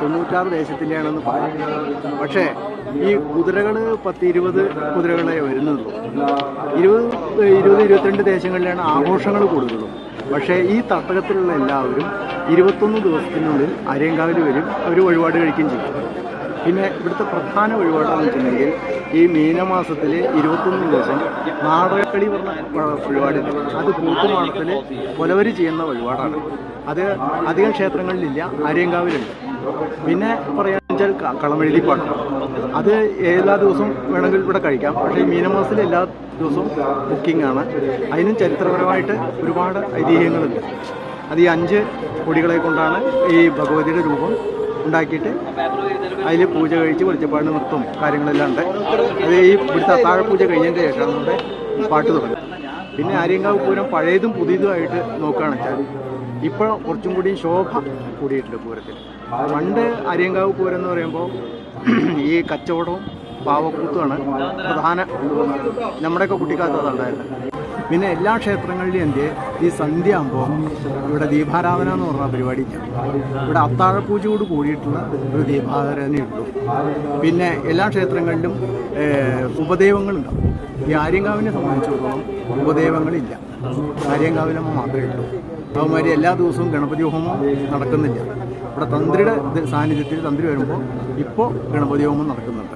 96 ദേശത്തിൻ്റെയാണെന്ന് പറയാം. പക്ഷേ ഈ കുതിരകൾ 10-20 കുതിരകളെ വരുന്നുള്ളൂ. 20-22 ദേശങ്ങളിലാണ് ആഘോഷങ്ങൾ കൂടുതലും. പക്ഷേ ഈ തട്ടകത്തിലുള്ള എല്ലാവരും 21 ദിവസത്തിനുള്ളിൽ അരയങ്കാവിൽ വരും, ഒരു വഴിപാട് കഴിക്കുകയും ചെയ്യും. പിന്നെ ഇവിടുത്തെ പ്രധാന വഴിപാടെന്ന് വെച്ചിട്ടുണ്ടെങ്കിൽ ഈ മീനമാസത്തിൽ 21 ദിവസം നാടകക്കളി പറഞ്ഞ വഴിപാടില്ല. അത് കൂത്തുമാടത്തിൽ പുലവര് ചെയ്യുന്ന വഴിപാടാണ്. അത് അധികം ക്ഷേത്രങ്ങളിലില്ല, അരയങ്കാവിലുണ്ട്. പിന്നെ പറയാന്ന് വെച്ചാൽ കളമെഴുതിപ്പാട്ട്, അത് എല്ലാ ദിവസവും വേണമെങ്കിൽ ഇവിടെ കഴിക്കാം. പക്ഷേ മീനമാസത്തിൽ എല്ലാ ദിവസവും ബുക്കിംഗ് ആണ്. അതിനും ചരിത്രപരമായിട്ട് ഒരുപാട് ഐതിഹ്യങ്ങളുണ്ട്. അത് ഈ 5 കൊടികളെ കൊണ്ടാണ് ഈ ഭഗവതിയുടെ രൂപം ഉണ്ടാക്കിയിട്ട് അതിൽ പൂജ കഴിച്ച് വെളിച്ചപ്പാട് നൃത്തം കാര്യങ്ങളെല്ലാം ഉണ്ട്. അത് ഈ ഇവിടുത്തെ അത്താഴപൂജ കഴിഞ്ഞതിൻ്റെ ശേഷമാണ് നമ്മുടെ പാട്ട് തുടങ്ങുന്നത്. പിന്നെ ആര്യങ്കാവ് പൂരം പഴയതും പുതിയതുമായിട്ട് നോക്കുകയാണെന്ന് വെച്ചാൽ ഇപ്പോൾ കുറച്ചും കൂടി ശോഭ കൂടിയിട്ടുണ്ട് പൂരത്തിൽ. പണ്ട് ആര്യങ്കാവ് പൂരം എന്ന് പറയുമ്പോൾ ഈ കച്ചവടവും പാവക്കൂത്തുമാണ് പ്രധാന, നമ്മുടെയൊക്കെ കുട്ടിക്കാലത്ത് അതുണ്ടായിരുന്നത്. പിന്നെ എല്ലാ ക്ഷേത്രങ്ങളിലും ഈ സന്ധ്യ ആകുമ്പോൾ ഇവിടെ ദീപാരാധന എന്ന് പറഞ്ഞ പരിപാടിയില്ല. ഇവിടെ അത്താഴപൂജയോട് കൂടിയിട്ടുള്ള ഒരു ദീപാരാധനയുള്ളൂ. പിന്നെ എല്ലാ ക്ഷേത്രങ്ങളിലും ഉപദേവങ്ങളുണ്ടാവും. ഈ ആര്യങ്കാവിനെ സംബന്ധിച്ചിടത്തോളം ഉപദേവങ്ങളില്ല, ആര്യങ്കാവിലമ്മ മാത്രമേ ഉള്ളൂ. അതുമാതിരി എല്ലാ ദിവസവും ഗണപതി ഹോമം നടക്കുന്നില്ല. ഇവിടെ തന്ത്രിയുടെ സാന്നിധ്യത്തിൽ തന്ത്രി വരുമ്പോൾ ഇപ്പോൾ ഗണപതി ഹോമം നടക്കുന്നുണ്ട്.